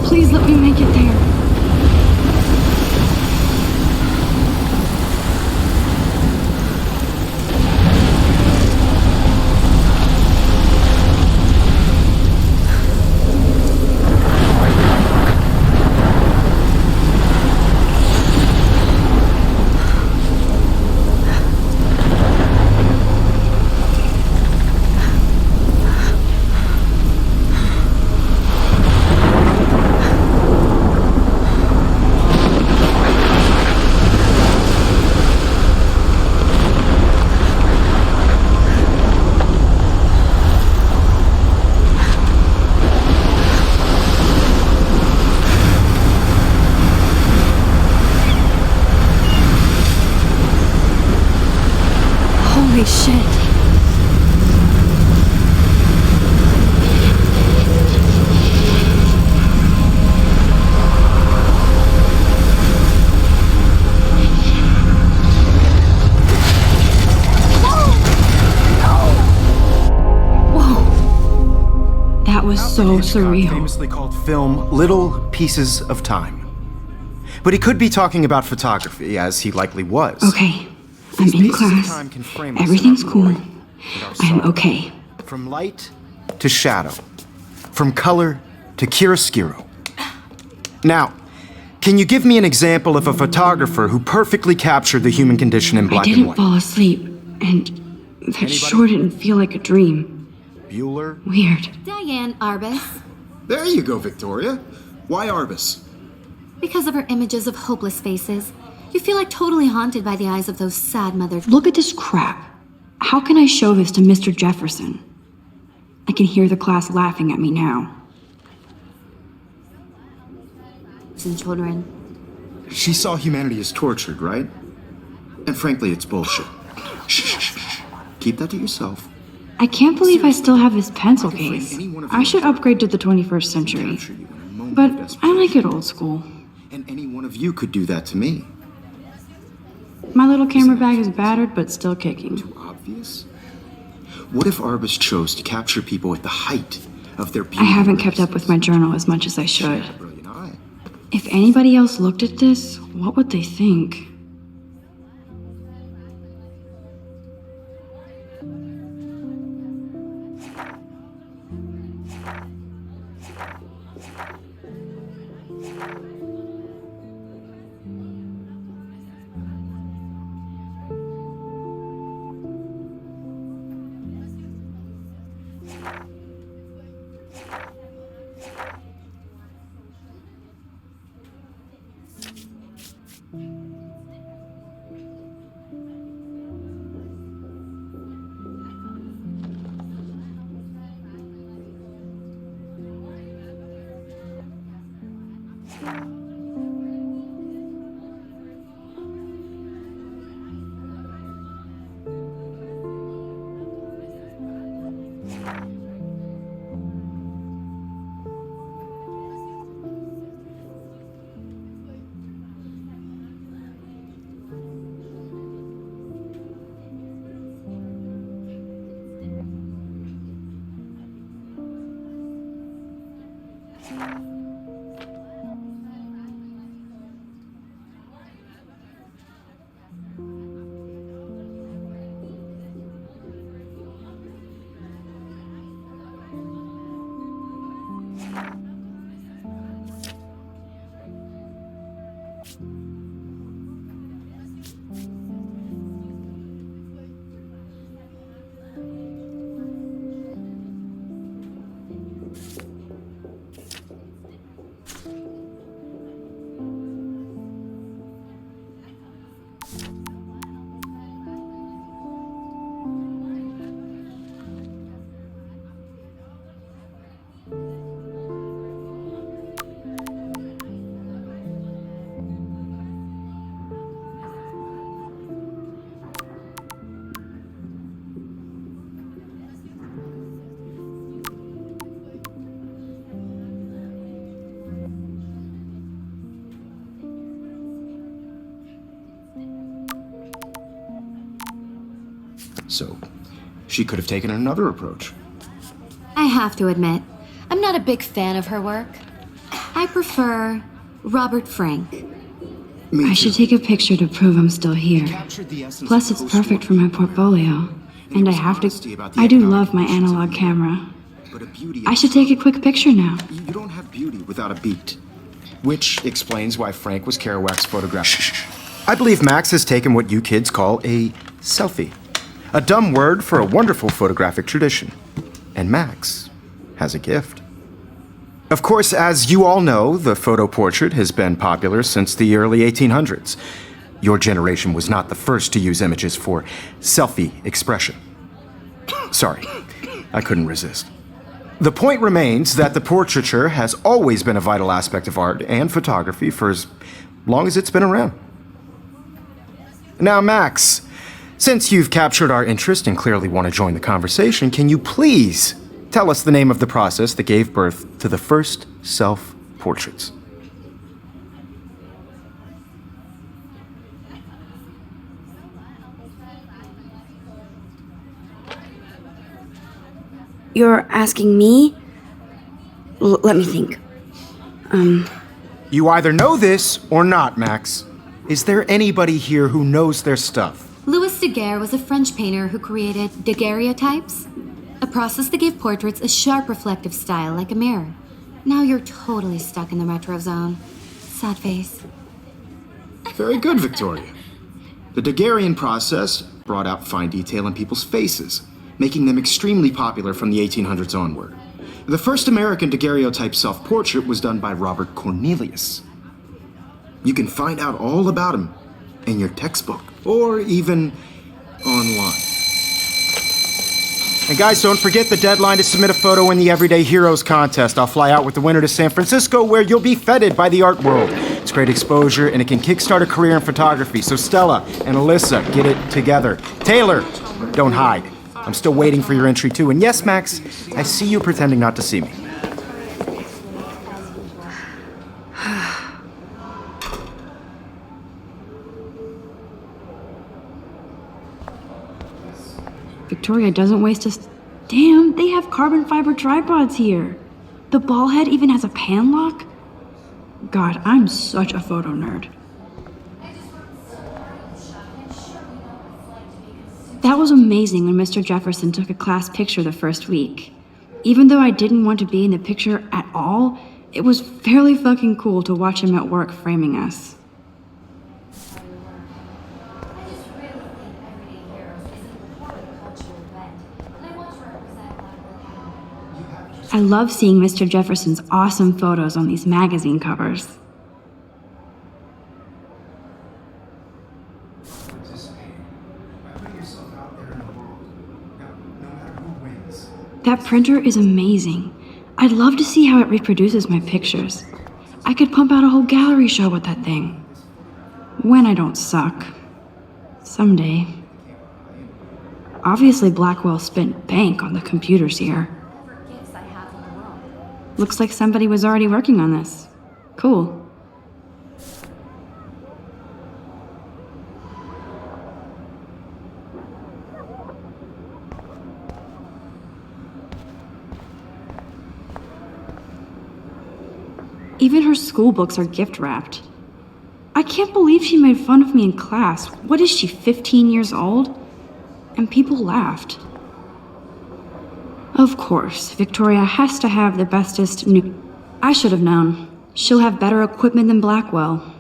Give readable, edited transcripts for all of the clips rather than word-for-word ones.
Please let me make it there. Holy shit. Whoa. That was so surreal. Famously called film Little Pieces of Time. But he could be talking about photography, as he likely was. Okay, I'm in class. Everything's cool. I'm okay. From light to shadow. From color to chiaroscuro. Now, can you give me an example of a photographer who perfectly captured the human condition in black and I didn't white? fall asleep, and that sure didn't feel like a dream. Bueller? Weird. Diane Arbus. There you go, Victoria. Why Arbus? Because of her images of hopeless faces, you feel like totally haunted by the eyes of those sad mothers. Look at this crap. How can I show this to Mr. Jefferson? I can hear the class laughing at me now. And children. She saw humanity as tortured, right? And frankly, it's bullshit. Shh, shh, shh, shh. Keep that to yourself. I can't believe I still have this pencil I can frame case. any one of I you should in upgrade to the 21st century. Capture you in a moment But of I desperation. like it old school. And any one of you could do that to me. My little camera bag is battered, but still kicking. Too obvious? What if Arbus chose to capture people at the height of their beauty? I haven't kept up with my journal as much as I should. Brilliant eye. If anybody else looked at this, what would they think? So, she could have taken another approach. I have to admit, I'm not a big fan of her work. I prefer Robert Frank. I should take a picture to prove I'm still here. Plus, it's perfect for my portfolio. And I have to. I do love my analog camera. But a beauty. I should take a quick picture now. You don't have beauty without a beat. Which explains why Frank was Kerouac's photographer. I believe Max has taken what you kids call a selfie. A dumb word for a wonderful photographic tradition. And Max has a gift. Of course, as you all know, the photo portrait has been popular since the early 1800s. Your generation was not the first to use images for selfie expression. Sorry, I couldn't resist. The point remains that the portraiture has always been a vital aspect of art and photography for as long as it's been around. Now, Max, since you've captured our interest and clearly want to join the conversation, can you please tell us the name of the process that gave birth to the first self-portraits? You're asking me? Let me think. You either know this or not, Max. Is there anybody here who knows their stuff? Louis Daguerre was a French painter who created daguerreotypes, a process that gave portraits a sharp reflective style like a mirror. Now you're totally stuck in the retro zone. Sad face. Very good, Victoria. The Daguerrean process brought out fine detail in people's faces, making them extremely popular from the 1800s onward. The first American daguerreotype self-portrait was done by Robert Cornelius. You can find out all about him in your textbook, or even online. And guys, don't forget the deadline to submit a photo in the Everyday Heroes contest. I'll fly out with the winner to San Francisco, where you'll be feted by the art world. It's great exposure, and it can kickstart a career in photography. So Stella and Alyssa, get it together. Taylor, don't hide. I'm still waiting for your entry too. And yes, Max, I see you pretending not to see me. Victoria doesn't waste a... Damn, they have carbon fiber tripods here. The ball head even has a pan lock? God, I'm such a photo nerd. That was amazing when Mr. Jefferson took a class picture the first week. Even though I didn't want to be in the picture at all, it was fairly fucking cool to watch him at work framing us. I love seeing Mr. Jefferson's awesome photos on these magazine covers. That printer is amazing. I'd love to see how it reproduces my pictures. I could pump out a whole gallery show with that thing. When I don't suck. Someday. Obviously, Blackwell spent bank on the computers here. Looks like somebody was already working on this. Cool. Even her school books are gift wrapped. I can't believe she made fun of me in class. What is she, 15 years old? And people laughed. Of course, Victoria has to have the bestest I should have known. She'll have better equipment than Blackwell.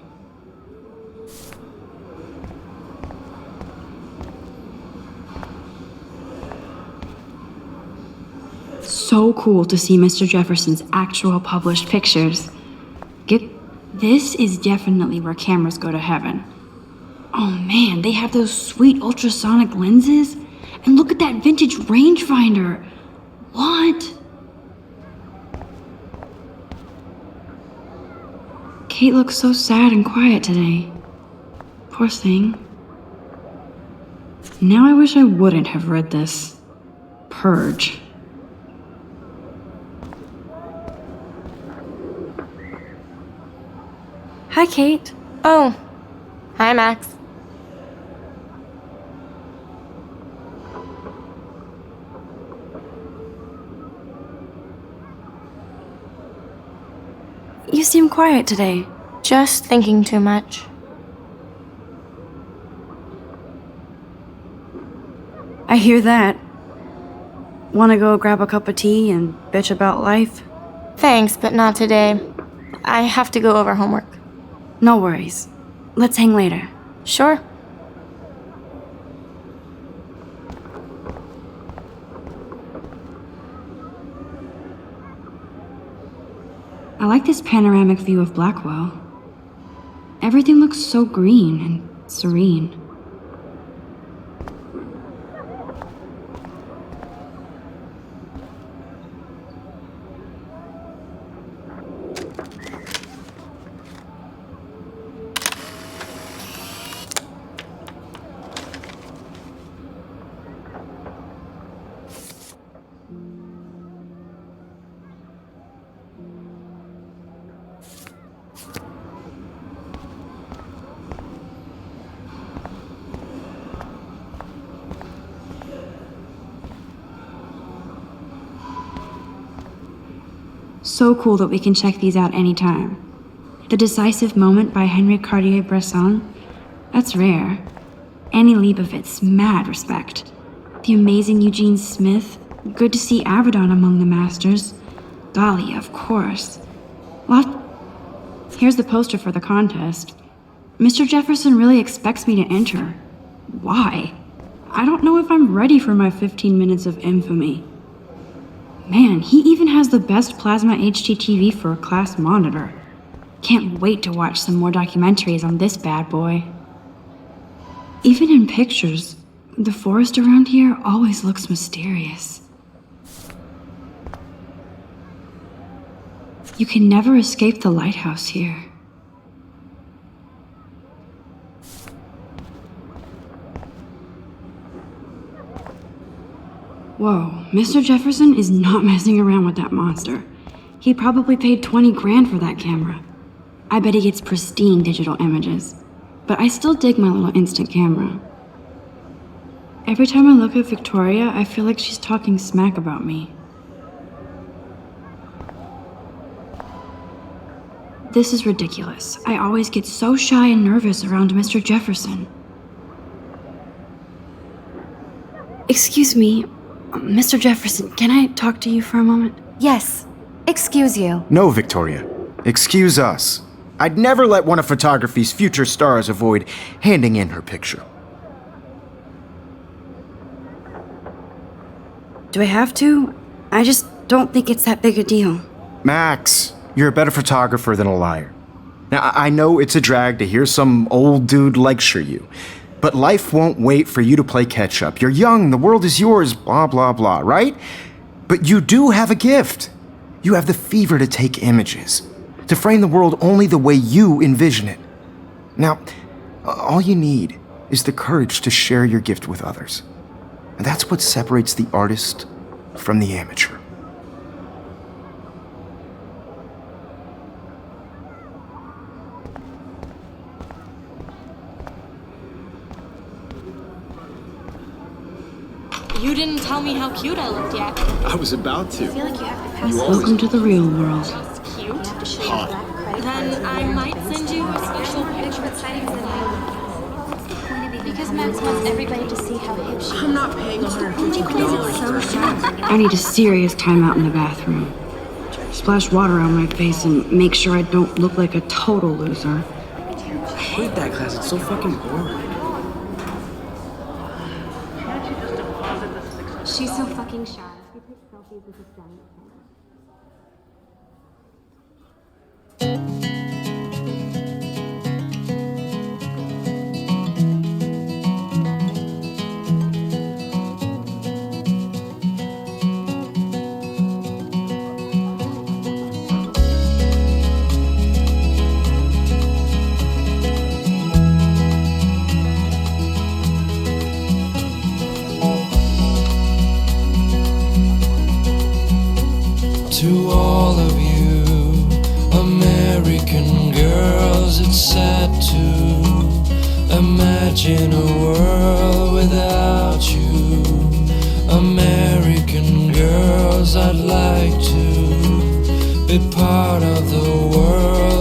So cool to see Mr. Jefferson's actual published pictures. This is definitely where cameras go to heaven. Oh man, they have those sweet ultrasonic lenses. And look at that vintage rangefinder. What? Kate looks so sad and quiet today. Poor thing. Now I wish I wouldn't have read this. Purge. Hi, Kate. Oh, hi, Max. You seem quiet today? Just thinking too much. I hear that. Wanna go grab a cup of tea and bitch about life? Thanks, but not today. I have to go over homework. No worries. Let's hang later. Sure. I like this panoramic view of Blackwell. Everything looks so green and serene. So cool that we can check these out anytime. The Decisive Moment by Henri Cartier-Bresson? That's rare. Annie Leibovitz, mad respect. The amazing Eugene Smith? Good to see Avedon among the masters. Golly, of course. Here's the poster for the contest. Mr. Jefferson really expects me to enter. Why? I don't know if I'm ready for my 15 minutes of infamy. Man, he even has the best plasma HDTV for a class monitor. Can't wait to watch some more documentaries on this bad boy. Even in pictures, the forest around here always looks mysterious. You can never escape the lighthouse here. Whoa, Mr. Jefferson is not messing around with that monster. He probably paid 20 grand for that camera. I bet he gets pristine digital images. But I still dig my little instant camera. Every time I look at Victoria, I feel like she's talking smack about me. This is ridiculous. I always get so shy and nervous around Mr. Jefferson. Excuse me, Mr. Jefferson, can I talk to you for a moment? Yes. Excuse you. No, Victoria. Excuse us. I'd never let one of photography's future stars avoid handing in her picture. Do I have to? I just don't think it's that big a deal. Max, you're a better photographer than a liar. Now, I know it's a drag to hear some old dude lecture you, but life won't wait for you to play catch up. You're young, the world is yours, blah, blah, blah, right? But you do have a gift. You have the fever to take images, to frame the world only the way you envision it. Now, all you need is the courage to share your gift with others. And that's what separates the artist from the amateur. You didn't tell me how cute I looked yet. I was about to. Welcome to the real world. Cute? Then I might send you a special picture. Because Max wants everybody to see how hip she is. I'm not paying $150. I need a serious timeout in the bathroom. Splash water on my face and make sure I don't look like a total loser. I hate that class. It's so fucking boring. She's so fucking shy. She takes selfies with this giant camera. To all of you American girls, it's sad to imagine a world without you. American girls, I'd like to be part of the world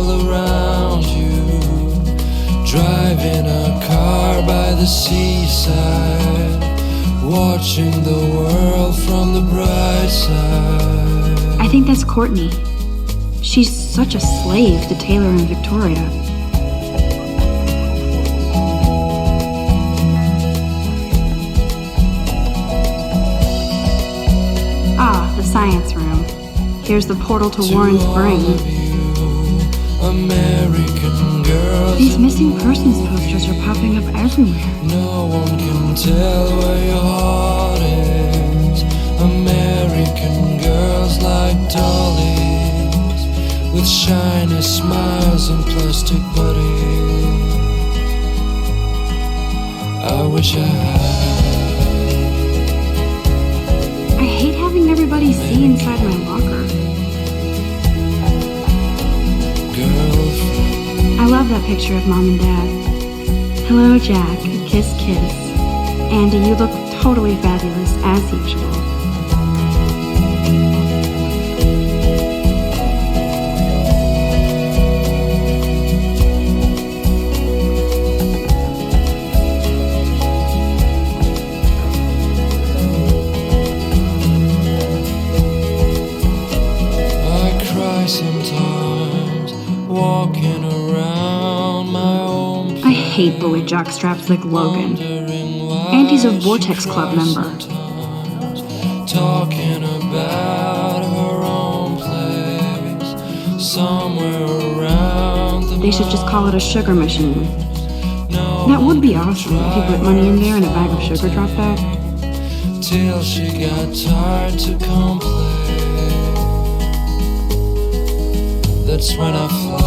seaside, watching the world from the bright side. I think that's Courtney. She's such a slave to Taylor and Victoria. Ah, the science room. Here's the portal to Warren's brain. American girls, These missing persons posters are popping up everywhere. no one can tell where your heart is. American girls like dollies, with shiny smiles and plastic bodies. I wish I had. I hate having everybody see inside my locker. Girlfriend, I love that picture of Mom and Dad. Hello, Jack. Kiss, kiss. Andy, you look totally fabulous, as usual. I cry sometimes, walking around my own. I hate bully jockstraps like Logan. Wondering why Andy's a she Vortex Club cries member. sometimes, talking about her own place, somewhere around the They should just call it a sugar machine. No That would be awesome if you put money in there and a bag of sugar dropped out. till she got tired to complain. That's when I fly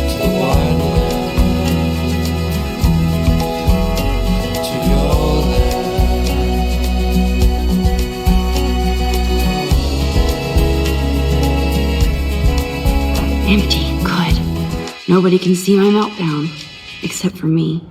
to the wide land, to your land. Empty. Good. Nobody can see my meltdown. Except for me.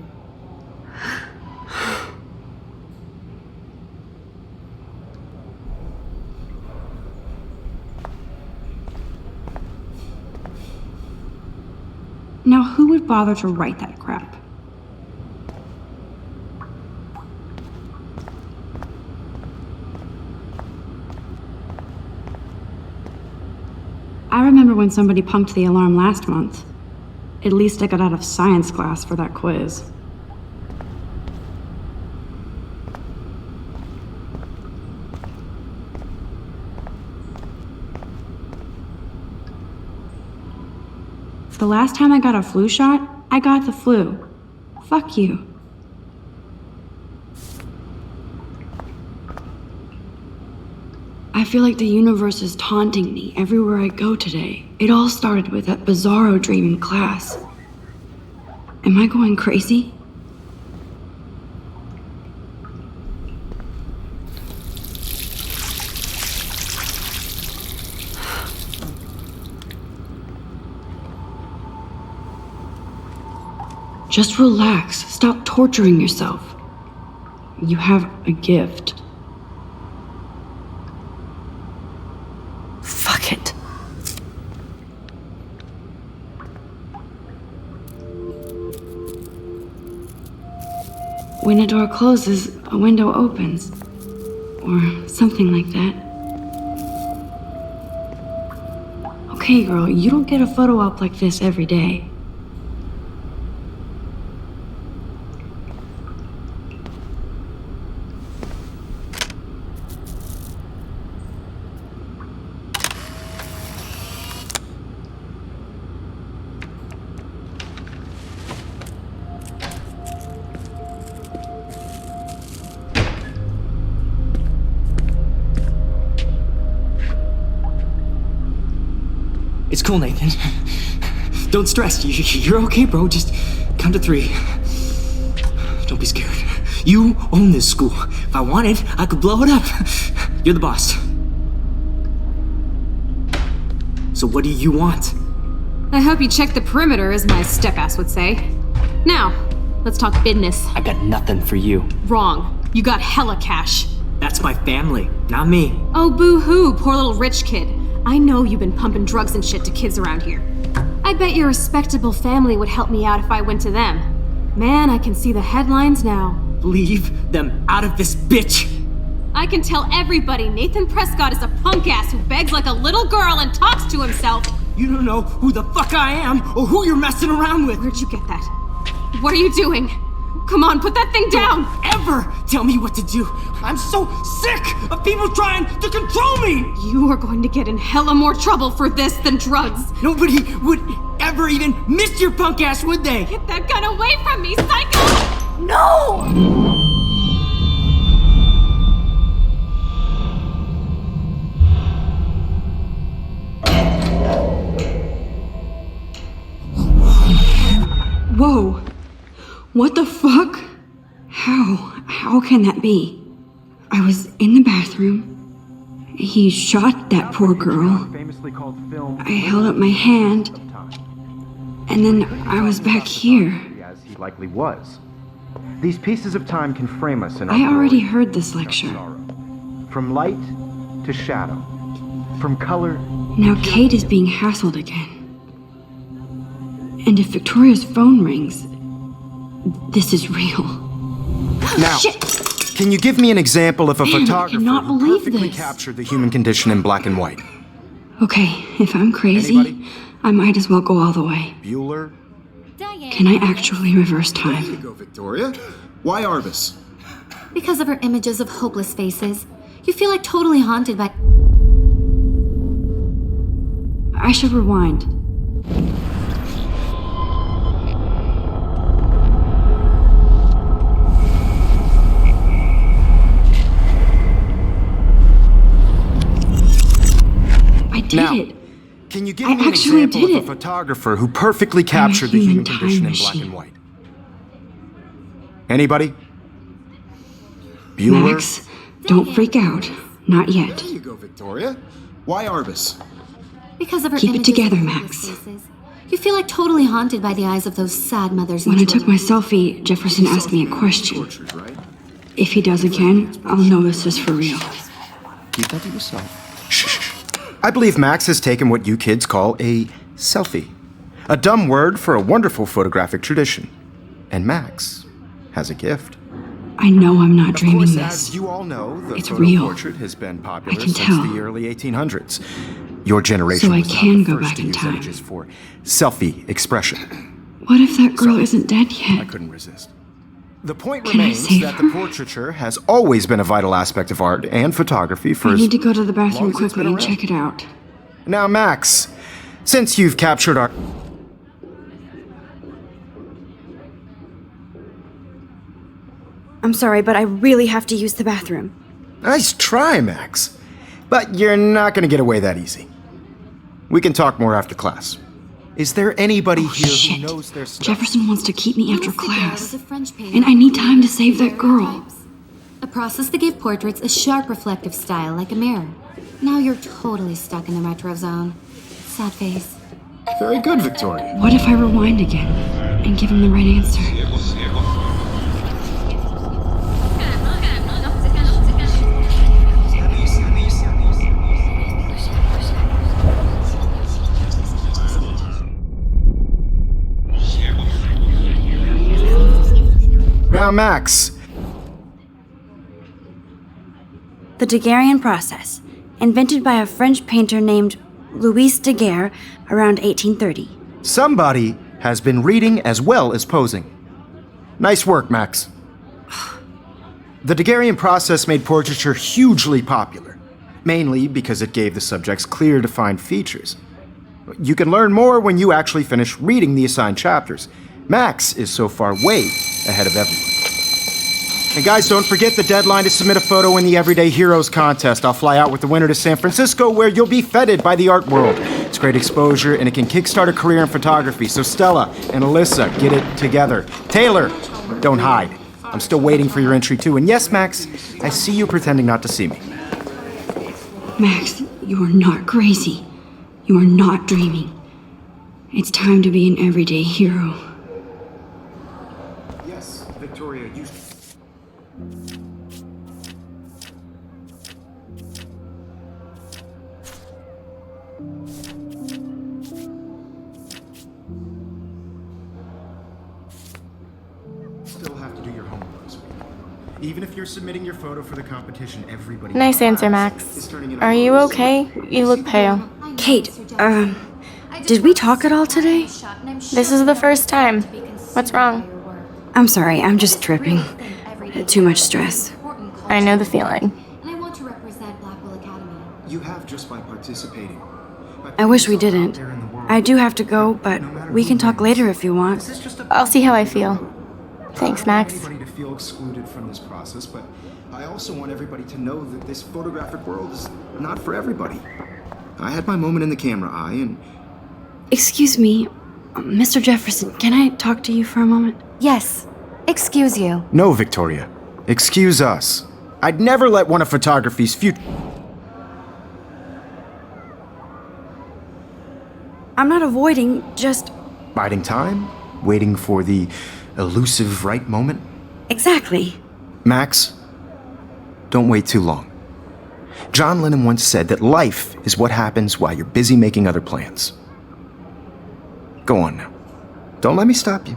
Now, who would bother to write that crap? I remember when somebody punked the alarm last month. At least I got out of science class for that quiz. The last time I got a flu shot, I got the flu. Fuck you. I feel like the universe is taunting me everywhere I go today. It all started with that bizarro dream in class. Am I going crazy? Just relax. Stop torturing yourself. You have a gift. Fuck it. When a door closes, a window opens. Or something like that. Okay, girl, you don't get a photo op like this every day. It's cool, Nathan. Don't stress. You're okay, bro. Just count to 3. Don't be scared. You own this school. If I wanted, I could blow it up. You're the boss. So what do you want? I hope you check the perimeter, as my step-ass would say. Now, let's talk business. I got nothing for you. Wrong. You got hella cash. That's my family, not me. Oh, boo-hoo, poor little rich kid. I know you've been pumping drugs and shit to kids around here. I I bet your respectable family would help me out if I went to them. Man, I can see the headlines now. Leave them out of this, bitch! I can tell everybody Nathan Prescott is a punk ass who begs like a little girl and talks to himself. You don't know who the fuck I am or who you're messing around with. Where'd you get that? What are you doing? Come on, put that thing down! Don't ever tell me what to do. I'm so sick of people trying to control me. You are going to get in hella more trouble for this than drugs. Nobody would ever even miss your punk ass, would they? Get that gun away from me, psycho! No! Whoa! What the fuck? How can that be? I was in the bathroom. He shot that poor girl. I held up my hand. And then I was back here. As he likely was. These pieces of time can frame us in our I already glory heard this and lecture. sorrow. From light to shadow. From color. Now Kate is being hassled again. And if Victoria's phone rings, this is real. Now, Shit! can you give me an example of a Man, I photographer cannot who believe perfectly this. captured the human condition in black and white? Okay, if I'm crazy, Anybody? I might as well go all the way. Bueller? Can I actually reverse There you time? go, Victoria. Why Arbus? Because of her images of hopeless faces, you feel like totally haunted by. I should rewind. I did Now, it. can you give I me an actually example did of a it. photographer who perfectly captured the human human time condition in black machine. and white? Anybody? Bueller? Max, don't freak out. Not yet. There you go, Victoria. Why Arbus? Because of her Keep it images together, of Max. hopeless faces, you feel like totally haunted by the eyes of those sad mothers and When I took children. my selfie, Jefferson asked me a question. Tortured, right? If he does again, I'll know this is for real. Keep that to yourself. Shh. I believe Max has taken what you kids call a selfie. A dumb word for a wonderful photographic tradition. And Max has a gift. I know I'm not Of dreaming course, this. as you all know, the It's photo real. portrait has been popular I can since tell. the early 1800s. Your generation So I was not can the go first back to in use time. images for selfie expression. What if that girl isn't dead I yet? couldn't resist. The point Can I remains save that her? the portraiture has always been a vital aspect of art and photography for I as need to go to the long bathroom as it's quickly been and around. check it out. Now, Max, since you've captured our... I'm sorry, but I really have to use the bathroom. Nice try, Max. But you're not going to get away that easy. We can talk more after class. Is there anybody here Shit. who knows their stuff? Jefferson wants to keep me after Louis Daguerre class. was a French painter And I need who time to created save that girl. daguerreotypes, a process that gave portraits a sharp reflective style like a mirror. Now you're totally stuck in the retro zone. Sad face. Very good, Victoria. What if I rewind again and give him the right answer? Now, Max, The Daguerrean process, invented by a French painter named Louis Daguerre around 1830. somebody has been reading as well as posing. Nice work, Max. The Daguerrean process made portraiture hugely popular, mainly because it gave the subjects clear, defined features. You can learn more when you actually finish reading the assigned chapters. Max is so far way ahead of everyone. And guys, don't forget the deadline to submit a photo in the Everyday Heroes contest. I'll fly out with the winner to San Francisco, where you'll be feted by the art world. It's great exposure, and it can kickstart a career in photography. So Stella and Alyssa, get it together. Taylor, don't hide. I'm still waiting for your entry too. And yes, Max, I see you pretending not to see me. Max, you are not crazy. You are not dreaming. It's time to be an everyday hero. Yes, Victoria, you... Even if you're submitting your photo for the competition, everybody... Nice answer, Max. Are you okay? You look pale. Kate, did we talk at all today? This is the first time. What's wrong? I'm sorry, I'm just tripping. Too much stress. I know the feeling. And I want to represent Blackwell Academy. You have just by participating. I wish we didn't. I do have to go, but we can talk later if you want. I'll see how I feel. Thanks, Max. Anybody to feel excluded from this process, but I also want everybody to know that this photographic world is not for everybody. I had my moment in the camera eye, and Excuse me, Mr. Jefferson, can I talk to you for a moment? Yes. Excuse you. No, Victoria. Excuse us. I'd never let one of photography's future... I'm not avoiding, just... Biding time? Waiting for the elusive right moment? Exactly. Max, don't wait too long. John Lennon once said that life is what happens while you're busy making other plans. Go on now. Don't let me stop you.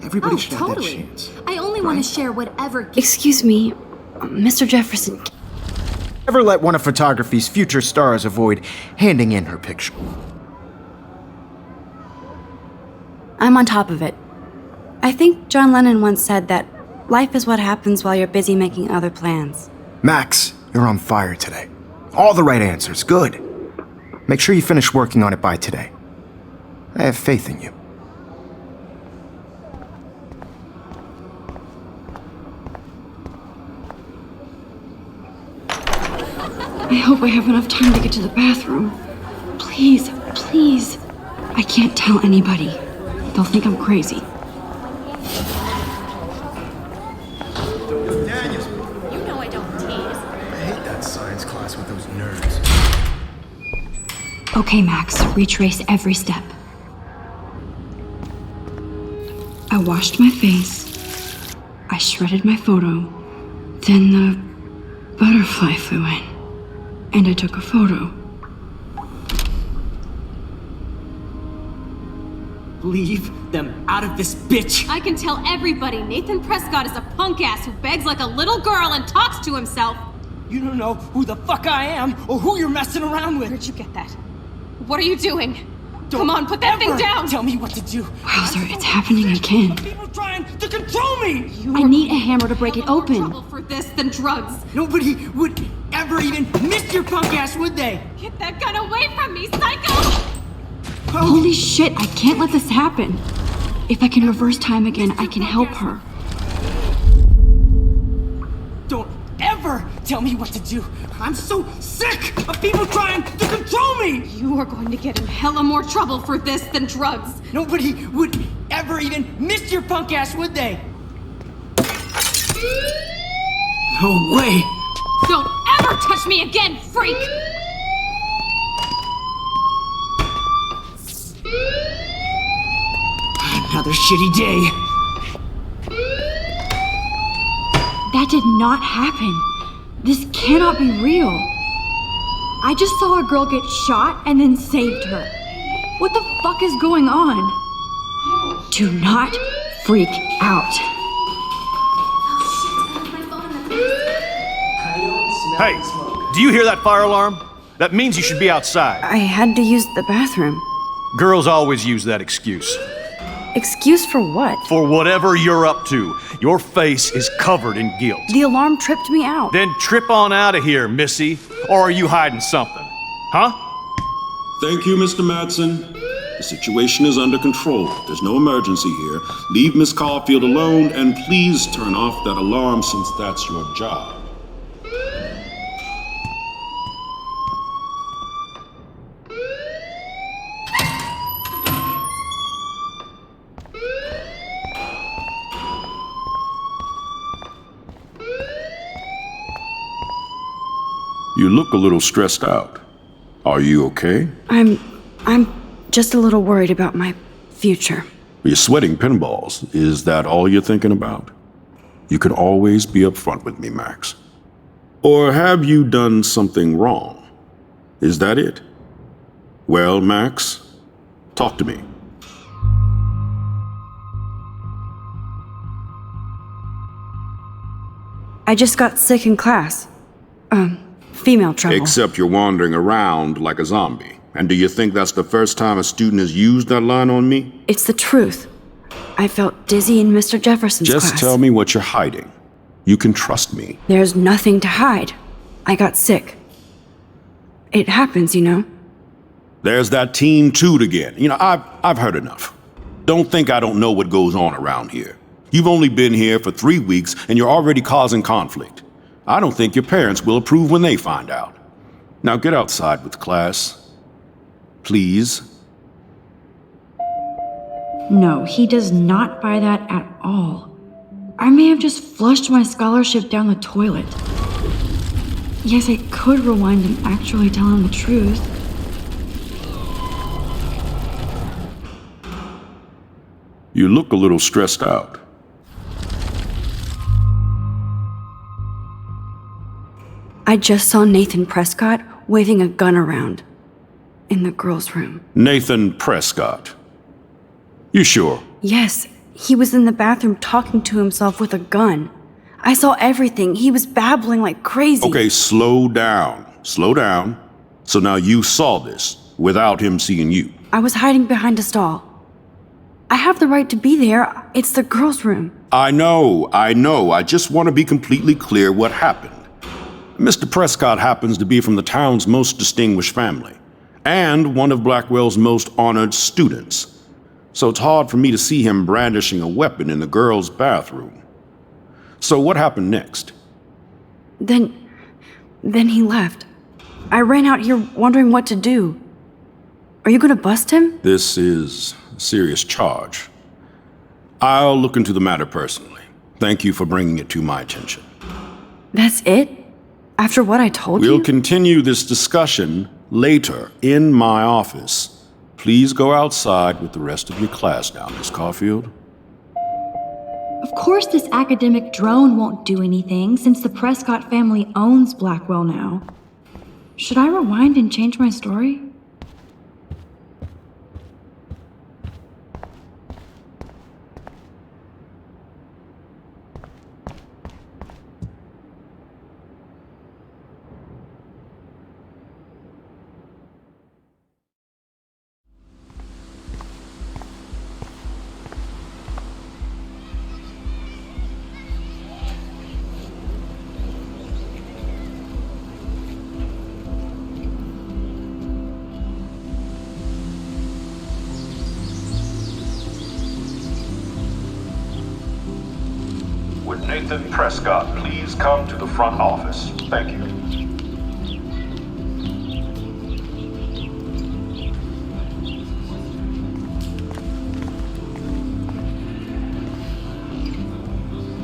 everybody should have that totally. chance. I only want to share whatever. Excuse me, Mr. Jefferson. Never let one of photography's future stars avoid handing in her picture. I'm on top of it. I think John Lennon once said that life is what happens while you're busy making other plans. Max, you're on fire today. All the right answers, good. Make sure you finish working on it by today. I have faith in you. I hope I have enough time to get to the bathroom. Please, please. I can't tell anybody. They'll think I'm crazy. Daniels. You know I don't tease. I hate that science class with those nerds. Okay, Max, retrace every step. I washed my face. I shredded my photo. Then the butterfly flew in. And I took a photo. Leave them out of this bitch! I can tell everybody Nathan Prescott is a punk ass who begs like a little girl and talks to himself. You don't know who the fuck I am or who you're messing around with. Where'd you get that? What are you doing? Don't Come on, put that thing ever down! Tell me what to do. Wowzer, it's happening again. People trying to control me! I need a hammer to break it More open. trouble for this than drugs. Nobody would ever even miss your punk ass, would they? Get that gun away from me, psycho! Holy shit, I can't let this happen. If I can reverse time again, I can help her. Don't ever tell me what to do. I'm so sick of people trying to control me! You are going to get in hella more trouble for this than drugs. Nobody would ever even miss your punk ass, would they? No way! Don't ever touch me again, freak! Another shitty day. That did not happen. This cannot be real. I just saw a girl get shot and then saved her. What the fuck is going on? Do not freak out. Hey, do you hear that fire alarm? That means you should be outside. I had to use the bathroom. Girls always use that excuse. Excuse for what? For whatever you're up to, your face is covered in guilt. The alarm tripped me out. Then trip on out of here, Missy. Or are you hiding something? Huh? Thank you, Mr. Madsen. The situation is under control. There's no emergency here. Leave Miss Caulfield alone, and please turn off that alarm since that's your job. You look a little stressed out. Are you okay? I'm just a little worried about my future. You're sweating pinballs. Is that all you're thinking about? You can always be upfront with me, Max. Or have you done something wrong? Is that it? Well, Max, talk to me. I just got sick in class. Female trouble. Except you're wandering around like a zombie. And do you think that's the first time a student has used that line on me? It's the truth. I felt dizzy in Mr. Jefferson's class. Just tell me what you're hiding. You can trust me. There's nothing to hide. I got sick. It happens, you know. There's that teen toot again. I've heard enough. Don't think I don't know what goes on around here. You've only been here for 3 weeks and you're already causing conflict. I don't think your parents will approve when they find out. Now get outside with class. Please. No, he does not buy that at all. I may have just flushed my scholarship down the toilet. Yes, I could rewind and actually tell him the truth. You look a little stressed out. I just saw Nathan Prescott waving a gun around in the girls' room. Nathan Prescott. You sure? Yes, he was in the bathroom talking to himself with a gun. I saw everything. He was babbling like crazy. Okay, slow down. Slow down. So now you saw this without him seeing you. I was hiding behind a stall. I have the right to be there. It's the girls' room. I know. I just want to be completely clear what happened. Mr. Prescott happens to be from the town's most distinguished family, and one of Blackwell's most honored students. So it's hard for me to see him brandishing a weapon in the girls' bathroom. So what happened next? Then he left. I ran out here wondering what to do. Are you gonna bust him? This is a serious charge. I'll look into the matter personally. Thank you for bringing it to my attention. That's it? After what I told you? We'll continue this discussion later in my office. Please go outside with the rest of your class now, Miss Caulfield. Of course this academic drone won't do anything since the Prescott family owns Blackwell now. Should I rewind and change my story? Would Nathan Prescott please come to the front office? Thank you.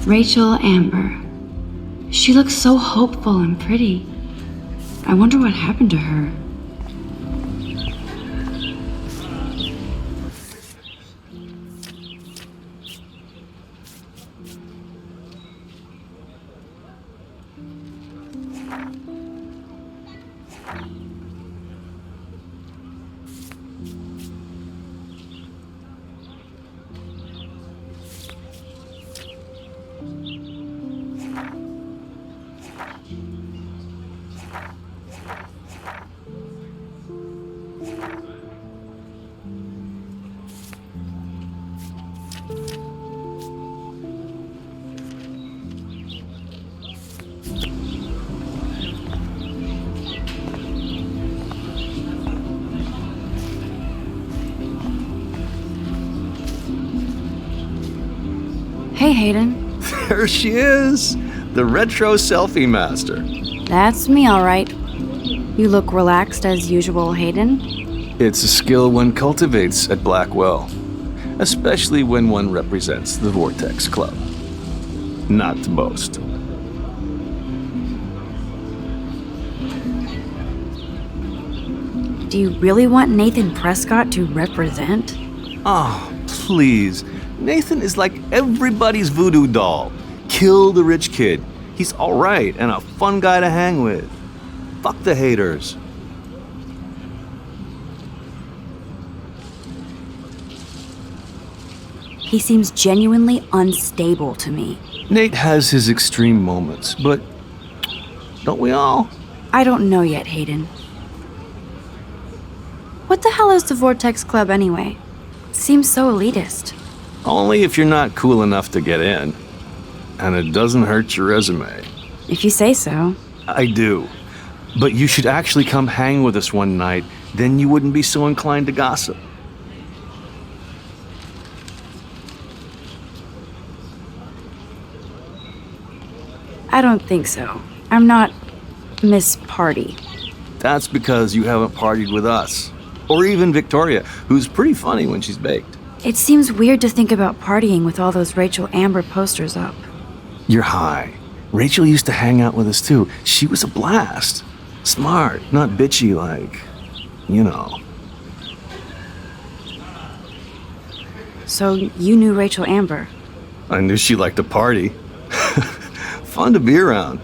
Rachel Amber. She looks so hopeful and pretty. I wonder what happened to her. Hey, Hayden. There she is! The retro selfie master. That's me, all right. You look relaxed as usual, Hayden. It's a skill one cultivates at Blackwell, especially when one represents the Vortex Club. Not to boast. Do you really want Nathan Prescott to represent? Oh, please. Nathan is like everybody's voodoo doll. Kill the rich kid. He's alright and a fun guy to hang with. Fuck the haters. He seems genuinely unstable to me. Nate has his extreme moments, but don't we all? I don't know yet, Hayden. What the hell is the Vortex Club anyway? Seems so elitist. Only if you're not cool enough to get in. And it doesn't hurt your resume. If you say so. I do. But you should actually come hang with us one night, then you wouldn't be so inclined to gossip. I don't think so. I'm not Miss Party. That's because you haven't partied with us. Or even Victoria, who's pretty funny when she's baked. It seems weird to think about partying with all those Rachel Amber posters up. You're high. Rachel used to hang out with us too. She was a blast. Smart, not bitchy like, you know. So you knew Rachel Amber? I knew she liked to party. Fun to be around.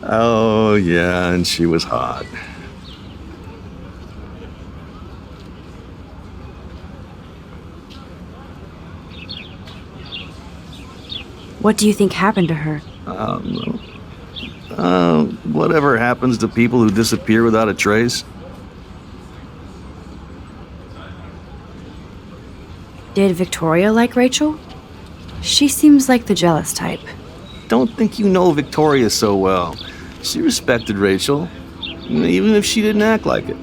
Oh, yeah, and she was hot. What do you think happened to her? Whatever happens to people who disappear without a trace. Did Victoria like Rachel? She seems like the jealous type. Don't think you know Victoria so well. She respected Rachel, even if she didn't act like it.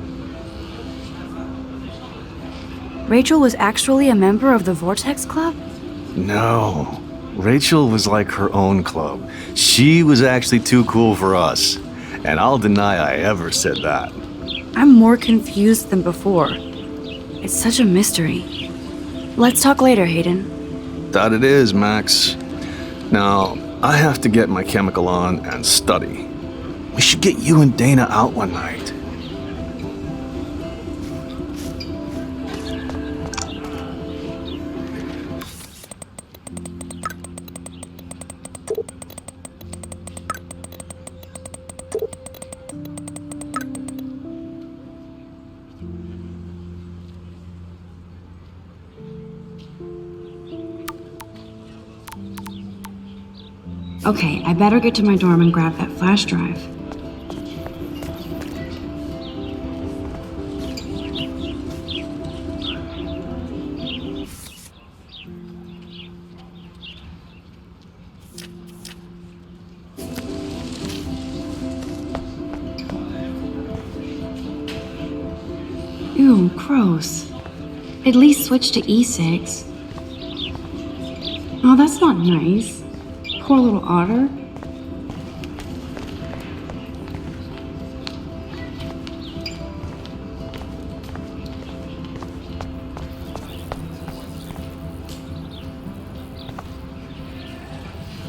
Rachel was actually a member of the Vortex Club? No. Rachel was like her own club. She was actually too cool for us. And I'll deny I ever said that. I'm more confused than before. It's such a mystery. Let's talk later, Hayden. That it is, Max. Now, I have to get my chemical on and study. We should get you and Dana out one night. Okay, I better get to my dorm and grab that flash drive. Ew, gross. At least switch to E6. Oh, that's not nice. Poor little otter.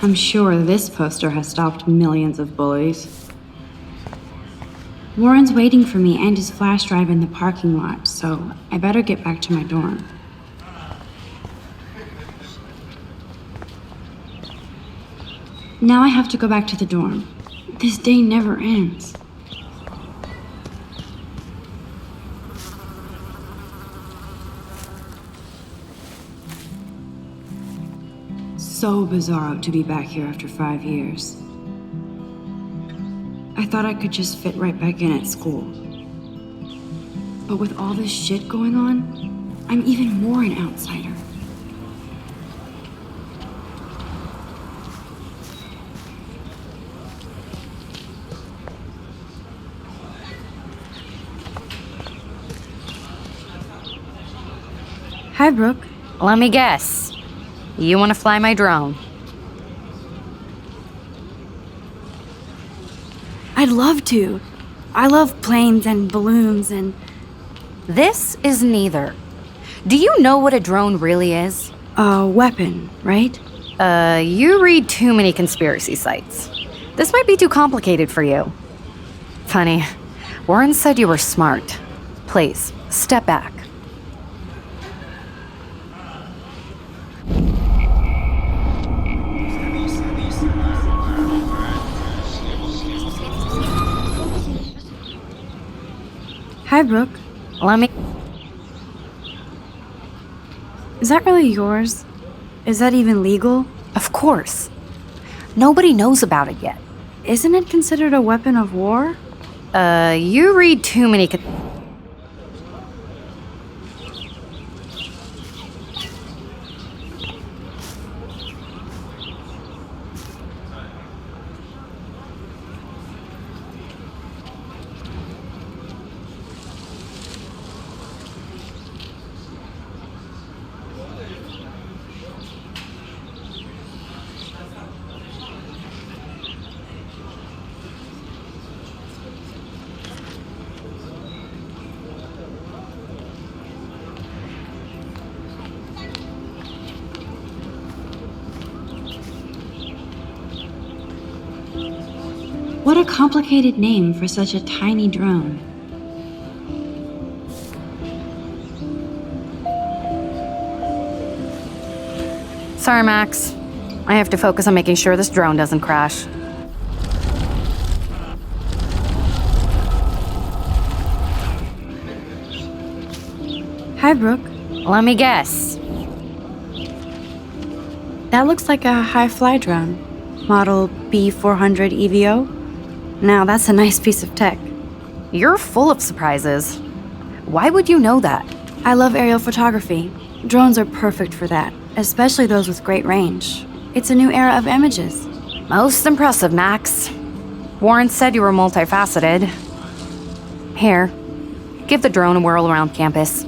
I'm sure this poster has stopped millions of bullies. Warren's waiting for me and his flash drive in the parking lot, so I better get back to my dorm. Now I have to go back to the dorm. This day never ends. So bizarro to be back here after 5 years. I thought I could just fit right back in at school. But with all this shit going on, I'm even more an outsider. Hi, Brooke. Let me guess. You want to fly my drone? I'd love to. I love planes and balloons and... This is neither. Do you know what a drone really is? A weapon, right? You read too many conspiracy sites. This might be too complicated for you. Funny. Warren said you were smart. Please, step back. Hi, Brooke. Let me. Is that really yours? Is that even legal? Of course. Nobody knows about it yet. Isn't it considered a weapon of war? You read too many. What a complicated name for such a tiny drone. Sorry, Max. I have to focus on making sure this drone doesn't crash. Hi, Brooke. Let me guess. That looks like a high-fly drone. Model B400 EVO. Now, that's a nice piece of tech. You're full of surprises. Why would you know that? I love aerial photography. Drones are perfect for that, especially those with great range. It's a new era of images. Most impressive, Max. Warren said you were multifaceted. Here, give the drone a whirl around campus.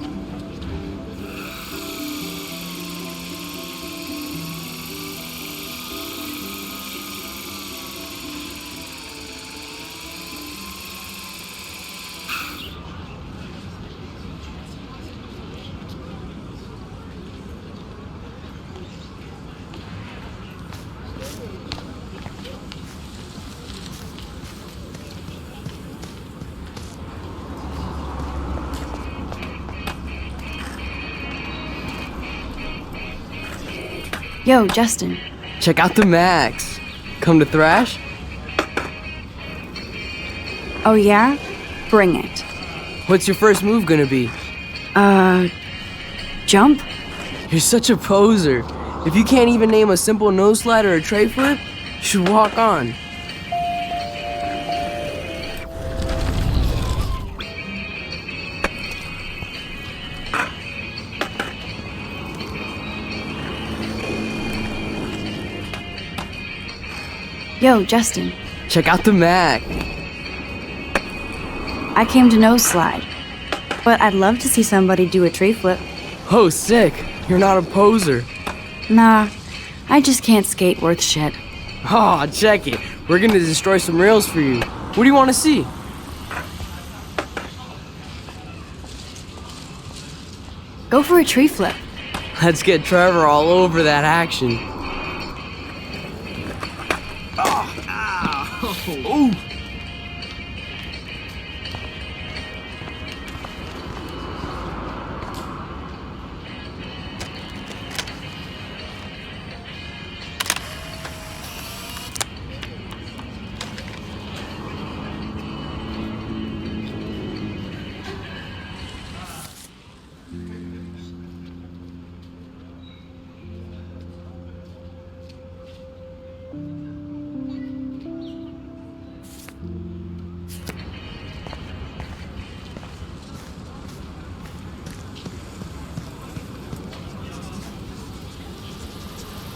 Yo, Justin. Check out the Max. Come to thrash? Oh yeah? Bring it. What's your first move gonna be? Jump? You're such a poser. If you can't even name a simple nose slide or a tray flip, you should walk on. Yo, Justin. Check out the Mac. I came to nose slide, but I'd love to see somebody do a tree flip. Oh, sick. You're not a poser. Nah, I just can't skate worth shit. Aw, check it. We're gonna destroy some rails for you. What do you want to see? Go for a tree flip. Let's get Trevor all over that action. Ooh.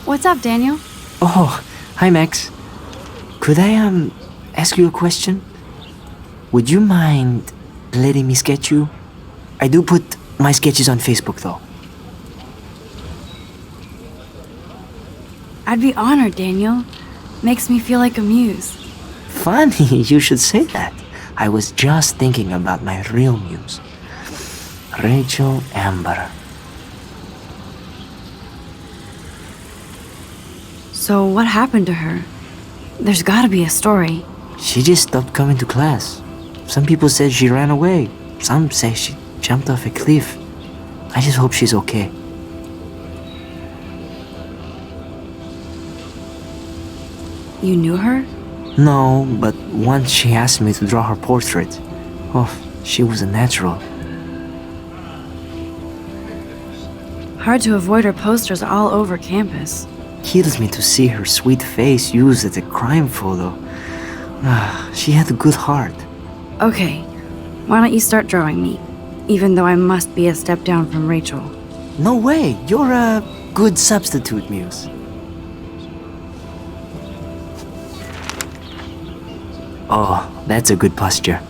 What's up, Daniel? Oh, hi, Max. Could I, ask you a question? Would you mind letting me sketch you? I do put my sketches on Facebook, though. I'd be honored, Daniel. Makes me feel like a muse. Funny you should say that. I was just thinking about my real muse, Rachel Amber. So what happened to her? There's gotta be a story. She just stopped coming to class. Some people said she ran away. Some say she jumped off a cliff. I just hope she's okay. You knew her? No, but once she asked me to draw her portrait. Oh, She was a natural. Hard to avoid her posters all over campus. Kills me to see her sweet face used as a crime photo. She had a good heart. Okay, why don't you start drawing me? Even though I must be a step down from Rachel. No way, you're a good substitute, Muse. Oh, that's a good posture.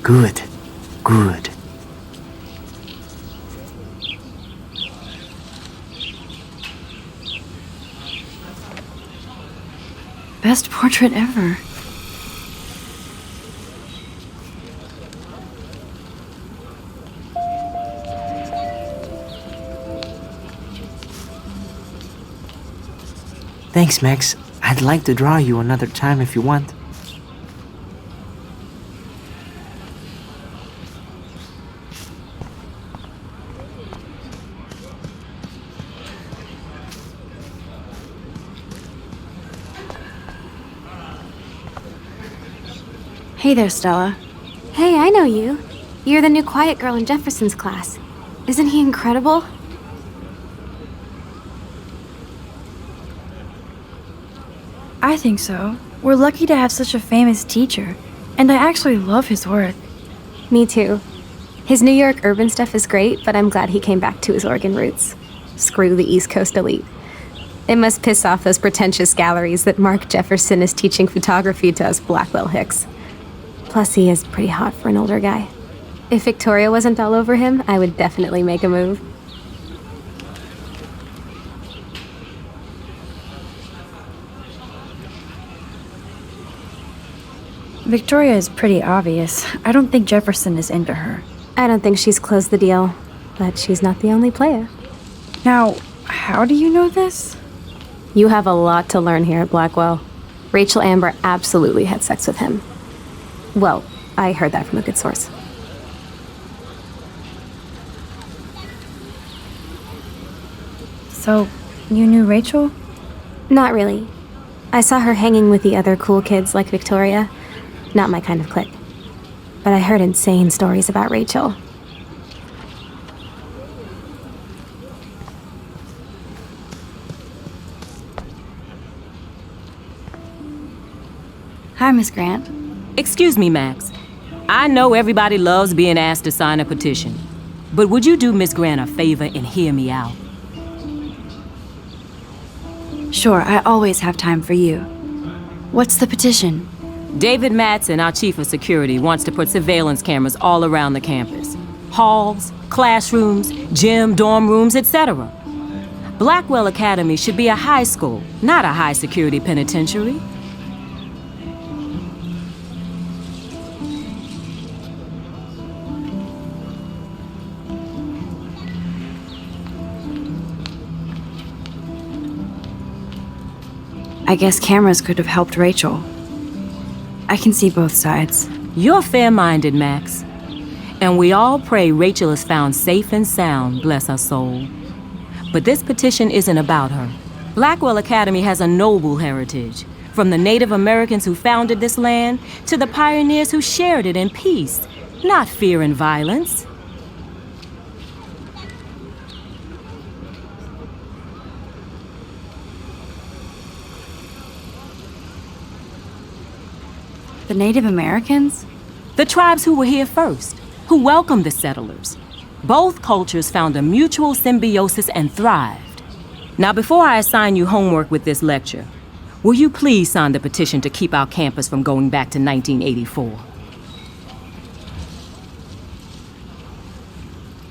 Good, good. Best portrait ever. Thanks, Max. I'd like to draw you another time if you want. Hey there, Stella. Hey, I know you. You're the new quiet girl in Jefferson's class. Isn't he incredible? I think so. We're lucky to have such a famous teacher, and I actually love his work. Me too. His New York urban stuff is great, but I'm glad he came back to his Oregon roots. Screw the East Coast elite. It must piss off those pretentious galleries that Mark Jefferson is teaching photography to us Blackwell Hicks. Plus, he is pretty hot for an older guy. If Victoria wasn't all over him, I would definitely make a move. Victoria is pretty obvious. I don't think Jefferson is into her. I don't think she's closed the deal, but she's not the only player. Now, how do you know this? You have a lot to learn here at Blackwell. Rachel Amber absolutely had sex with him. Well, I heard that from a good source. So, you knew Rachel? Not really. I saw her hanging with the other cool kids like Victoria. Not my kind of clique. But I heard insane stories about Rachel. Hi, Miss Grant. Excuse me, Max. I know everybody loves being asked to sign a petition. But would you do Miss Grant a favor and hear me out? Sure, I always have time for you. What's the petition? David Madsen, our chief of security, wants to put surveillance cameras all around the campus. Halls, classrooms, gym, dorm rooms, etc. Blackwell Academy should be a high school, not a high-security penitentiary. I guess cameras could have helped Rachel. I can see both sides. You're fair-minded, Max. And we all pray Rachel is found safe and sound, bless her soul. But this petition isn't about her. Blackwell Academy has a noble heritage, from the Native Americans who founded this land to the pioneers who shared it in peace, not fear and violence. The Native Americans? The tribes who were here first, who welcomed the settlers. Both cultures found a mutual symbiosis and thrived. Now, before I assign you homework with this lecture, will you please sign the petition to keep our campus from going back to 1984?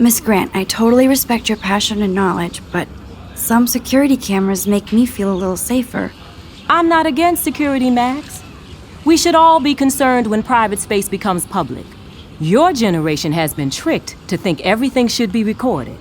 Miss Grant, I totally respect your passion and knowledge, but some security cameras make me feel a little safer. I'm not against security, Max. We should all be concerned when private space becomes public. Your generation has been tricked to think everything should be recorded.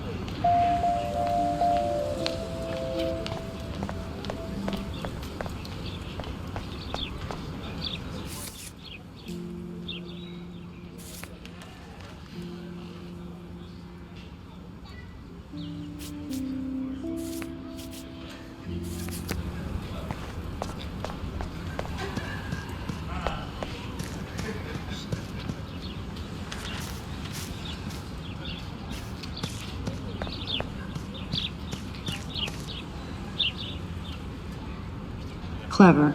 Clever.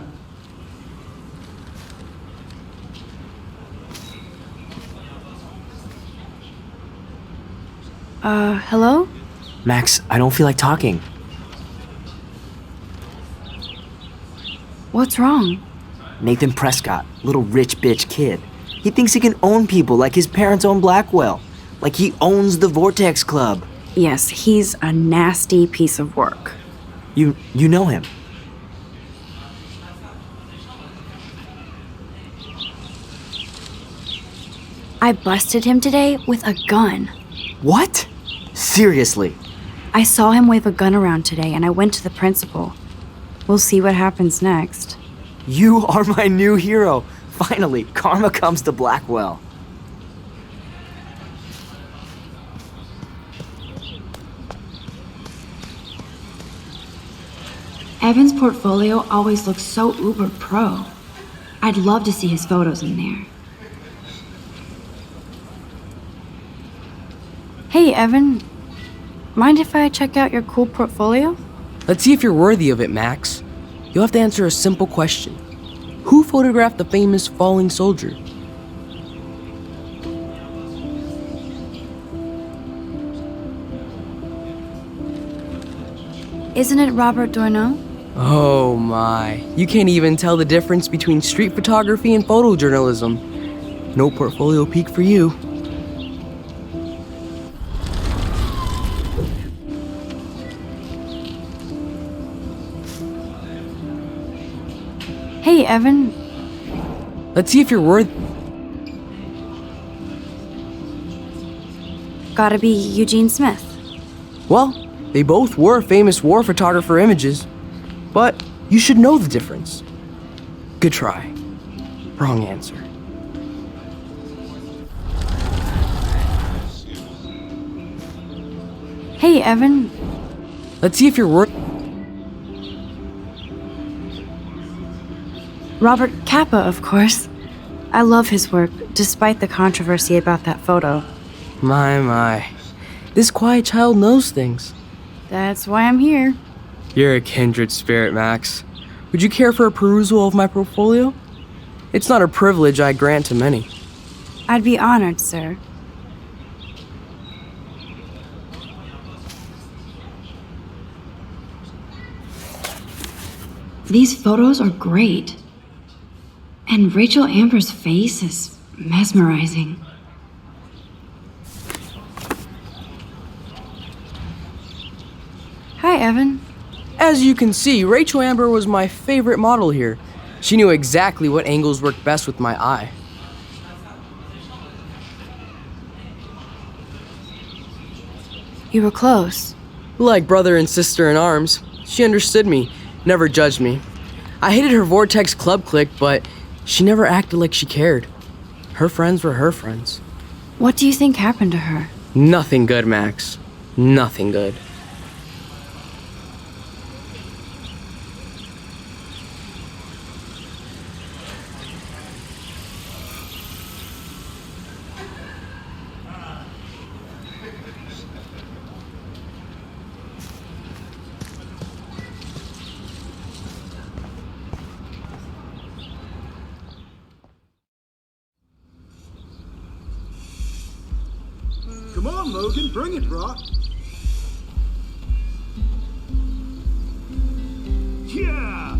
Hello? Max, I don't feel like talking. What's wrong? Nathan Prescott, little rich bitch kid. He thinks he can own people like his parents own Blackwell. Like he owns the Vortex Club. Yes, he's a nasty piece of work. You know him. I busted him today with a gun. What? Seriously? I saw him wave a gun around today and I went to the principal. We'll see what happens next. You are my new hero. Finally, karma comes to Blackwell. Evan's portfolio always looks so uber pro. I'd love to see his photos in there. Hey, Evan. Mind if I check out your cool portfolio? Let's see if you're worthy of it, Max. You'll have to answer a simple question. Who photographed the famous falling soldier? Isn't it Robert Doisneau? Oh my, you can't even tell the difference between street photography and photojournalism. No portfolio peak for you. Hey, Evan. Let's see if you're worth. Gotta be Eugene Smith. Well, they both were famous war photographer images, but you should know the difference. Good try. Wrong answer. Hey, Evan. Let's see if you're worth. Robert Capa, of course. I love his work, despite the controversy about that photo. My. This quiet child knows things. That's why I'm here. You're a kindred spirit, Max. Would you care for a perusal of my portfolio? It's not a privilege I grant to many. I'd be honored, sir. These photos are great. And Rachel Amber's face is mesmerizing. Hi, Evan. As you can see, Rachel Amber was my favorite model here. She knew exactly what angles worked best with my eye. You were close. Like brother and sister in arms. She understood me, never judged me. I hated her Vortex Club clique, but she never acted like she cared. Her friends were her friends. What do you think happened to her? Nothing good, Max. Nothing good. Come on, Logan, bring it, brah. Yeah!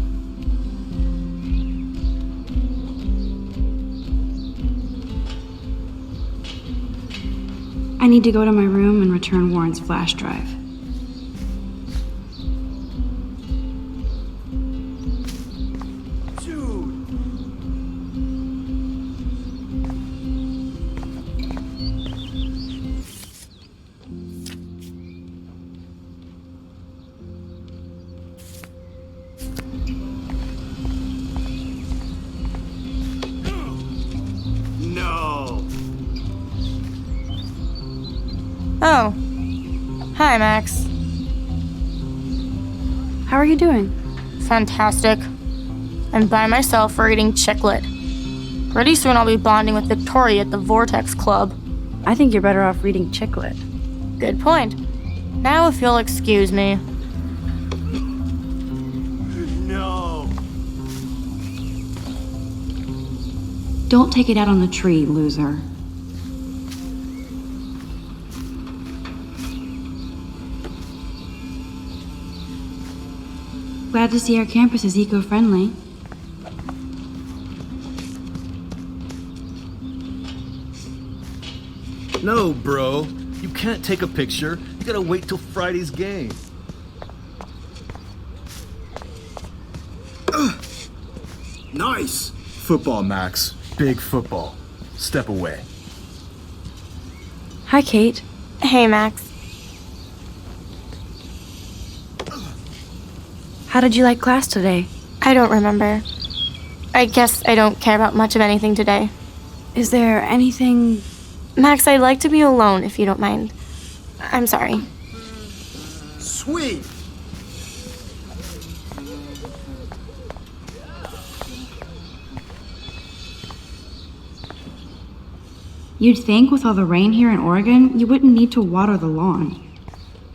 I need to go to my room and return Warren's flash drive. Oh. Hi, Max. How are you doing? Fantastic. I'm by myself reading Chicklet. Pretty soon I'll be bonding with Victoria at the Vortex Club. I think you're better off reading Chicklet. Good point. Now if you'll excuse me. No. Don't take it out on the tree, loser. Glad to see our campus is eco-friendly. No, bro. You can't take a picture. You gotta wait till Friday's game. Nice! Football, Max. Big football. Step away. Hi, Kate. Hey, Max. How did you like class today? I don't remember. I guess I don't care about much of anything today. Is there anything... Max, I'd like to be alone if you don't mind. I'm sorry. Sweet! You'd think with all the rain here in Oregon, you wouldn't need to water the lawn.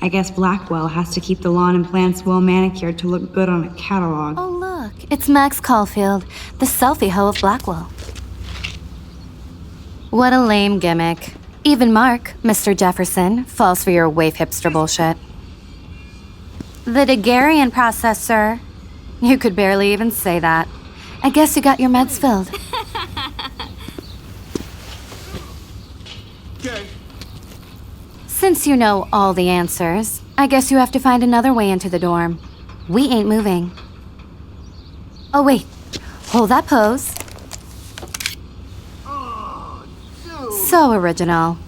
I guess Blackwell has to keep the lawn and plants well manicured to look good on a catalog. Oh, look, it's Max Caulfield, the selfie hoe of Blackwell. What a lame gimmick. Even Mark, Mr. Jefferson, falls for your waif hipster bullshit. The Daguerrean process, sir. You could barely even say that. I guess you got your meds filled. Since you know all the answers, I guess you have to find another way into the dorm. We ain't moving. Oh, wait. Hold that pose. So original.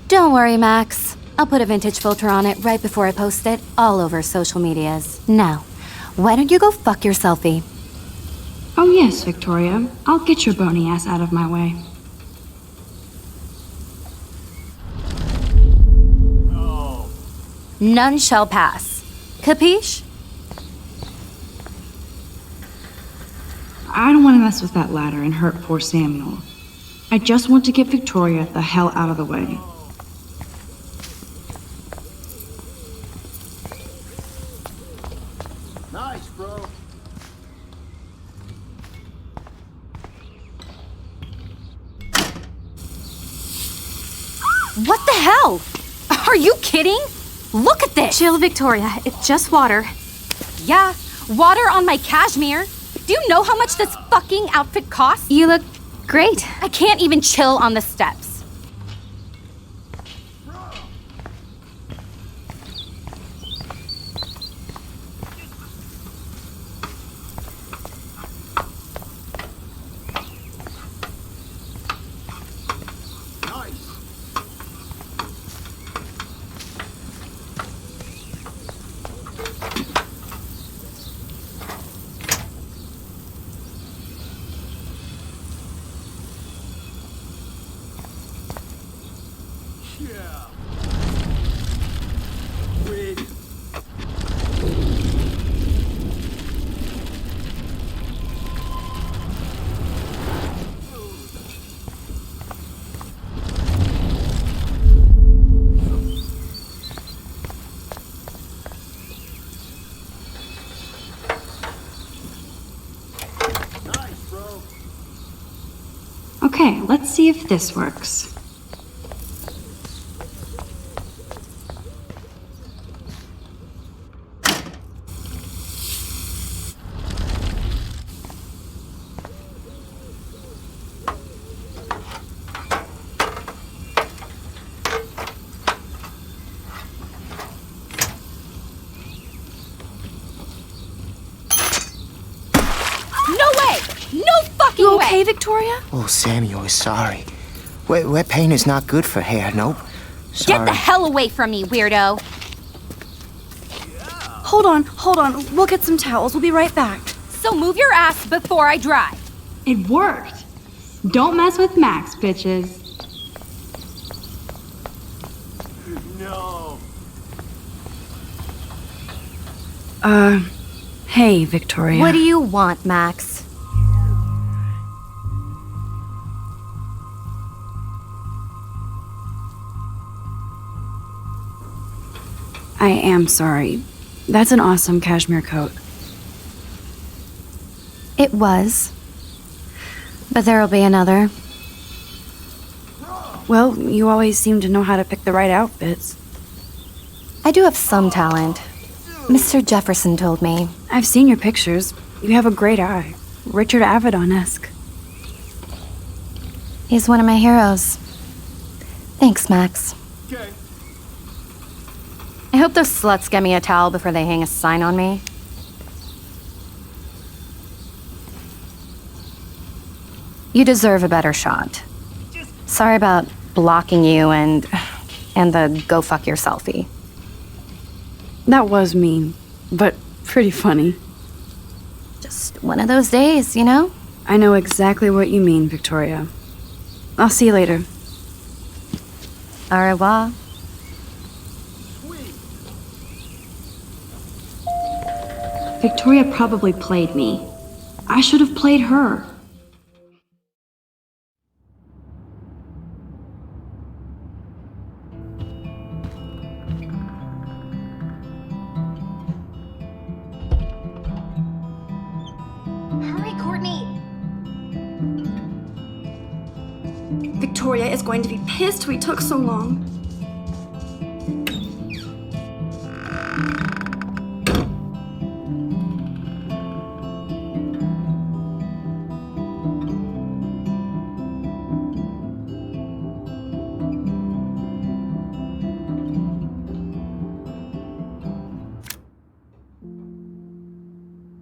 Don't worry, Max. I'll put a vintage filter on it right before I post it all over social medias. Now, why don't you go fuck your selfie? Oh yes, Victoria. I'll get your bony ass out of my way. None shall pass. Capiche? I don't want to mess with that ladder and hurt poor Samuel. I just want to get Victoria the hell out of the way. Nice, bro. What the hell? Are you kidding? Look at this! Chill, Victoria. It's just water. Yeah, water on my cashmere. Do you know how much this fucking outfit costs? You look great. I can't even chill on the steps. Okay, let's see if this works. You okay, Victoria? Oh, Samuel is sorry. Wet paint is not good for hair, nope. Sorry. Get the hell away from me, weirdo! Hold on. We'll get some towels. We'll be right back. So move your ass before I dry. It worked. Don't mess with Max, bitches. No. Hey, Victoria. What do you want, Max? I am sorry. That's an awesome cashmere coat. It was. But there'll be another. Well, you always seem to know how to pick the right outfits. I do have some talent. Mr. Jefferson told me. I've seen your pictures. You have a great eye. Richard Avedon-esque. He's one of my heroes. Thanks, Max. Okay. I hope those sluts get me a towel before they hang a sign on me. You deserve a better shot. Sorry about blocking you and the go fuck your selfie. That was mean, but pretty funny. Just one of those days, you know? I know exactly what you mean, Victoria. I'll see you later. Au revoir. Victoria probably played me. I should have played her. Hurry, Courtney! Victoria is going to be pissed we took so long.